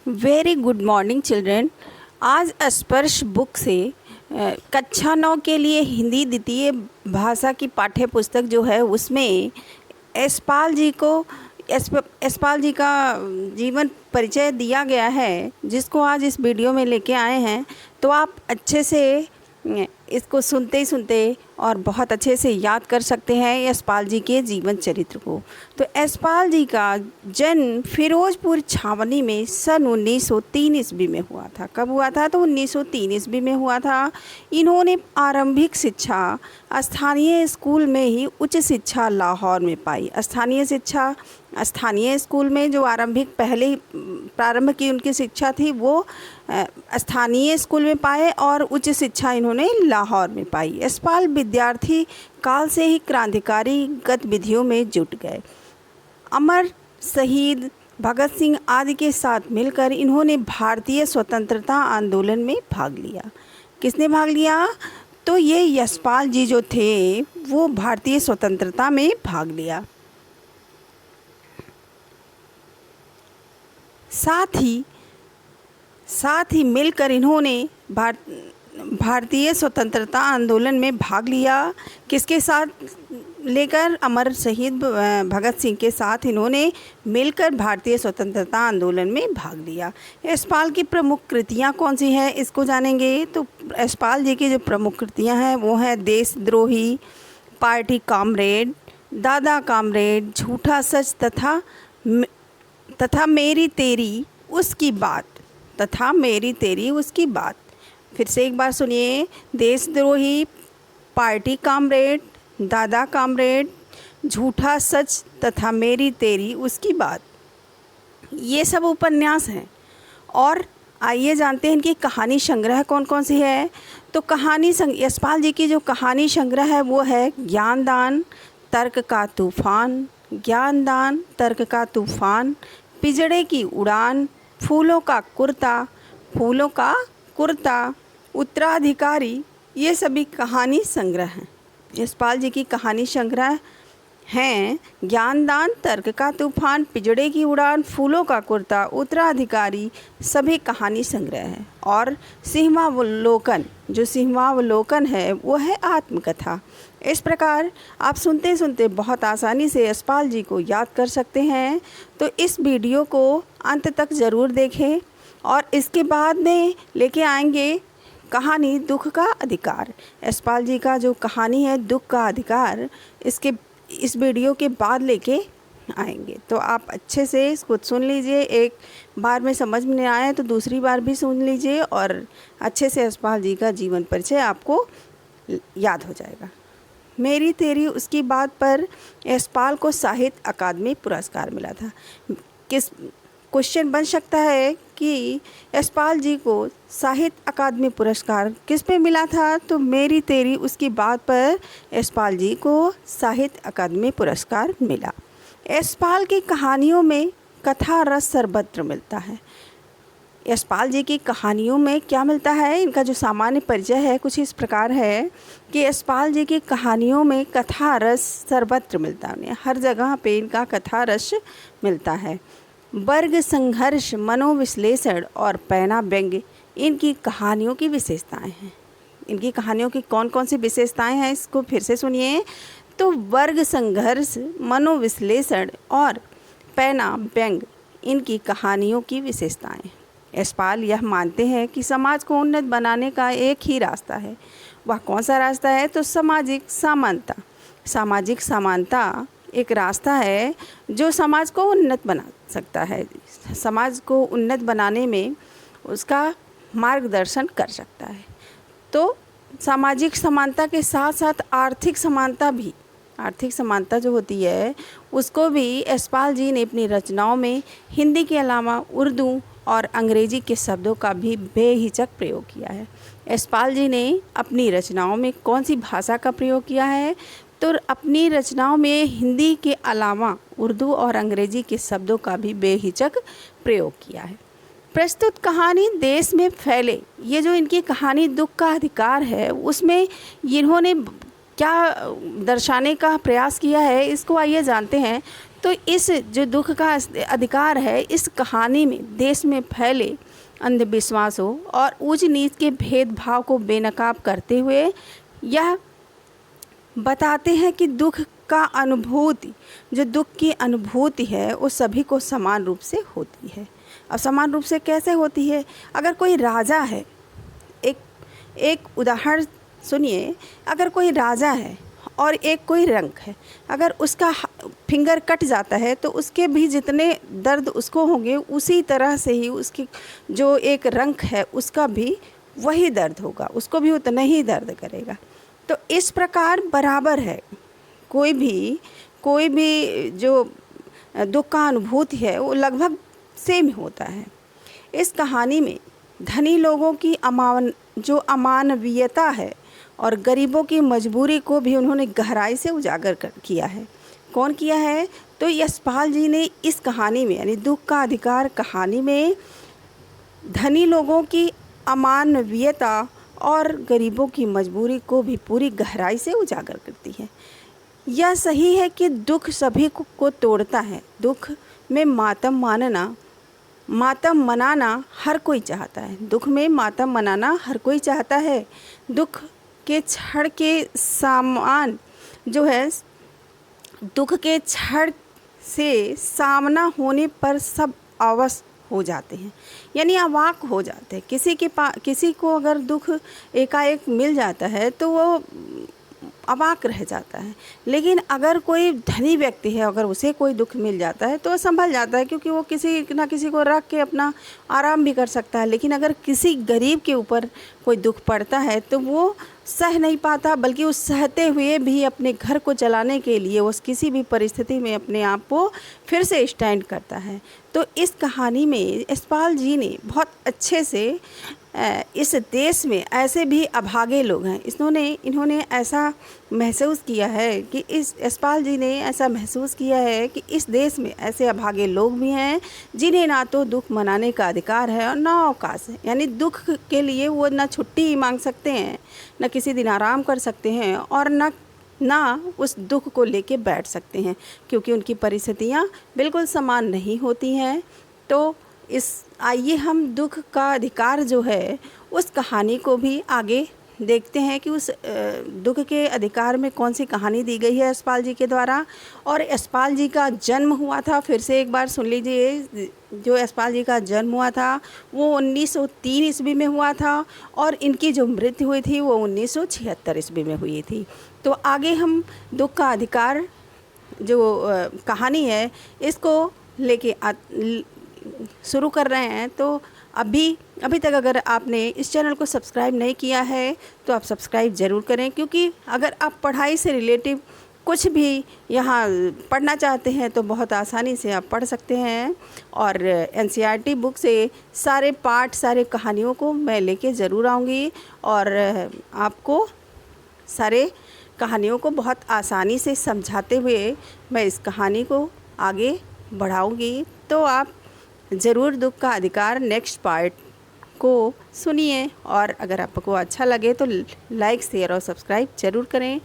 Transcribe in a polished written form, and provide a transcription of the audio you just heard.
Very good morning children. आज स्पर्श book से कक्षा 9 के लिए हिंदी द्वितीय भाषा की पाठ्य पुस्तक जो है उसमें यशपाल जी का जीवन परिचय दिया गया है, जिसको आज इस वीडियो में लेके आए हैं। तो आप अच्छे से इसको सुनते सुनते और बहुत अच्छे से याद कर सकते हैं यशपाल जी के जीवन चरित्र को। तो यशपाल जी का जन्म फिरोजपुर छावनी में सन 1903 ईस्वी में हुआ था। कब हुआ था? तो 1903 ईस्वी में हुआ था। इन्होंने आरंभिक शिक्षा स्थानीय स्कूल में ही, उच्च शिक्षा लाहौर में पाई। स्थानीय शिक्षा स्थानीय स्कूल में जो आरंभिक पहले प्रारंभ की उनकी शिक्षा थी वो स्थानीय स्कूल में पाए और उच्च शिक्षा इन्होंने लाहौर में पाई। यशपाल विद्यार्थी काल से ही क्रांतिकारी गतिविधियों में जुट गए। अमर शहीद भगत सिंह आदि के साथ मिलकर इन्होंने भारतीय स्वतंत्रता आंदोलन में भाग लिया। किसने भाग लिया? तो ये यशपाल जी जो थे वो भारतीय स्वतंत्रता में भाग लिया। साथ ही मिलकर इन्होंने भारतीय स्वतंत्रता आंदोलन में भाग लिया। किसके साथ लेकर? अमर शहीद भगत सिंह के साथ इन्होंने मिलकर भारतीय स्वतंत्रता आंदोलन में भाग लिया। यशपाल की प्रमुख कृतियाँ कौन सी हैं इसको जानेंगे। तो यशपाल जी की जो प्रमुख कृतियाँ हैं वो हैं देशद्रोही, पार्टी कामरेड, दादा कामरेड, झूठा सच तथा मेरी तेरी उसकी बात फिर से एक बार सुनिए। देशद्रोही, पार्टी कामरेड, दादा कामरेड, झूठा सच तथा मेरी तेरी उसकी बात, ये सब उपन्यास हैं। और आइए जानते हैं इनकी कहानी संग्रह कौन कौन सी है। तो यशपाल जी की जो कहानी संग्रह है वो है ज्ञानदान, तर्क का तूफान, पिजड़े की उड़ान, फूलों का कुर्ता, उत्तराधिकारी, ये सभी कहानी संग्रह हैं। यशपाल जी की कहानी संग्रह हैं ज्ञानदान, तर्क का तूफान, पिजड़े की उड़ान, फूलों का कुर्ता, उत्तराधिकारी, सभी कहानी संग्रह हैं। और सिंहावलोकन है वो है आत्मकथा। इस प्रकार आप सुनते सुनते बहुत आसानी से यशपाल जी को याद कर सकते हैं। तो इस वीडियो को अंत तक ज़रूर देखें और इसके बाद में लेके आएंगे कहानी दुख का अधिकार। यशपाल जी का जो कहानी है दुख का अधिकार, इस वीडियो के बाद लेके आएंगे। तो आप अच्छे से इसको सुन लीजिए। एक बार में समझ में नहीं आए तो दूसरी बार भी सुन लीजिए और अच्छे से यशपाल जी का जीवन परिचय आपको याद हो जाएगा। मेरी तेरी उसकी बात पर यशपाल को साहित्य अकादमी पुरस्कार मिला था। क्वेश्चन बन सकता है कि यशपाल जी को साहित्य अकादमी पुरस्कार किस पे मिला था? तो मेरी तेरी उसकी बात पर यशपाल जी को साहित्य अकादमी पुरस्कार मिला। यशपाल की कहानियों में कथा रस सर्वत्र मिलता है। यशपाल जी की कहानियों में क्या मिलता है? इनका जो सामान्य परिचय है कुछ इस प्रकार है कि यशपाल जी की कहानियों में कथा रस सर्वत्र मिलता है। हर जगह पे इनका कथा रस मिलता है। वर्ग संघर्ष, मनोविश्लेषण और पैना व्यंग्य इनकी कहानियों की विशेषताएं हैं। इनकी कहानियों की कौन कौन सी विशेषताएं हैं इसको फिर से सुनिए। तो वर्ग संघर्ष, मनोविश्लेषण और पैना व्यंग्य इनकी कहानियों की विशेषताएं। यशपाल यह मानते हैं कि समाज को उन्नत बनाने का एक ही रास्ता है। वह कौन सा रास्ता है? तो सामाजिक समानता एक रास्ता है जो समाज को उन्नत बना सकता है। समाज को उन्नत बनाने में उसका मार्गदर्शन कर सकता है। तो सामाजिक समानता के साथ साथ आर्थिक समानता जो होती है उसको भी यशपाल जी ने अपनी रचनाओं में हिंदी के अलावा उर्दू और अंग्रेजी के शब्दों का भी बेहिचक प्रयोग किया है। यशपाल जी ने अपनी रचनाओं में कौन सी भाषा का प्रयोग किया है? तो अपनी रचनाओं में हिंदी के अलावा उर्दू और अंग्रेजी के शब्दों का भी बेहिचक प्रयोग किया है। प्रस्तुत कहानी देश में फैले, ये जो इनकी कहानी दुख का अधिकार है उसमें इन्होंने क्या दर्शाने का प्रयास किया है इसको आइए जानते हैं। तो इस जो दुख का अधिकार है, इस कहानी में देश में फैले अंधविश्वासों और ऊंच नीच के भेदभाव को बेनकाब करते हुए यह बताते हैं कि दुख का अनुभूति, जो दुख की अनुभूति है वो सभी को समान रूप से होती है। अब समान रूप से कैसे होती है? अगर कोई राजा है, एक उदाहरण सुनिए, अगर कोई राजा है और एक कोई रंक है, अगर उसका फिंगर कट जाता है तो उसके भी जितने दर्द उसको होंगे उसी तरह से ही उसकी जो एक रंक है उसका भी वही दर्द होगा, उसको भी उतना ही दर्द करेगा। तो इस प्रकार बराबर है, कोई भी जो दुख का अनुभूति है वो लगभग सेम होता है। इस कहानी में धनी लोगों की जो अमानवीयता है और गरीबों की मजबूरी को भी उन्होंने गहराई से उजागर किया है। कौन किया है? तो यशपाल जी ने इस कहानी में, यानी दुख का अधिकार कहानी में, धनी लोगों की अमानवीयता और गरीबों की मजबूरी को भी पूरी गहराई से उजागर करती है। यह सही है कि दुख सभी को तोड़ता है। दुख में मातम मनाना हर कोई चाहता है। दुख में मातम मनाना हर कोई चाहता है। दुख के क्षण के सामान जो है, दुख के क्षण से सामना होने पर सब अवश हो जाते हैं, यानी अवाक हो जाते हैं। किसी को अगर दुख एकाएक मिल जाता है तो वो अवाक रह जाता है। लेकिन अगर कोई धनी व्यक्ति है, अगर उसे कोई दुख मिल जाता है तो वो संभल जाता है, क्योंकि वो किसी ना किसी को रख के अपना आराम भी कर सकता है। लेकिन अगर किसी गरीब के ऊपर कोई दुख पड़ता है तो वो सह नहीं पाता, बल्कि उस सहते हुए भी अपने घर को चलाने के लिए उस किसी भी परिस्थिति में अपने आप को फिर से स्टैंड करता है। तो इस कहानी में यशपाल जी ने बहुत अच्छे से इस देश में ऐसे भी अभागे लोग हैं, इन्होंने ऐसा महसूस किया है कि यशपाल जी ने ऐसा महसूस किया है कि इस देश में ऐसे अभागे लोग भी हैं जिन्हें ना तो दुख मनाने का अधिकार है और ना अवकाश है। यानी दुख के लिए वो ना छुट्टी मांग सकते हैं, ना किसी दिन आराम कर सकते हैं, और ना उस दुख को लेके बैठ सकते हैं, क्योंकि उनकी परिस्थितियाँ बिल्कुल समान नहीं होती हैं। तो आइए हम दुख का अधिकार जो है उस कहानी को भी आगे देखते हैं कि उस दुख के अधिकार में कौन सी कहानी दी गई है यशपाल जी के द्वारा। और यशपाल जी का जन्म हुआ था, फिर से एक बार सुन लीजिए, जो यशपाल जी का जन्म हुआ था वो 1903 ईस्वी में हुआ था, और इनकी जो मृत्यु हुई थी वो 1976 ईस्वी में हुई थी। तो आगे हम दुख का अधिकार जो कहानी है इसको लेके शुरू कर रहे हैं। तो अभी तक अगर आपने इस चैनल को सब्सक्राइब नहीं किया है तो आप सब्सक्राइब ज़रूर करें, क्योंकि अगर आप पढ़ाई से रिलेटिव कुछ भी यहाँ पढ़ना चाहते हैं तो बहुत आसानी से आप पढ़ सकते हैं। और NCERT बुक से सारे पाठ, सारे कहानियों को मैं लेके ज़रूर आऊँगी और आपको सारे कहानियों को बहुत आसानी से समझाते हुए मैं इस कहानी को आगे बढ़ाऊँगी। तो आप ज़रूर दुख का अधिकार नेक्स्ट पार्ट को सुनिए, और अगर आपको अच्छा लगे तो लाइक, शेयर और सब्सक्राइब ज़रूर करें।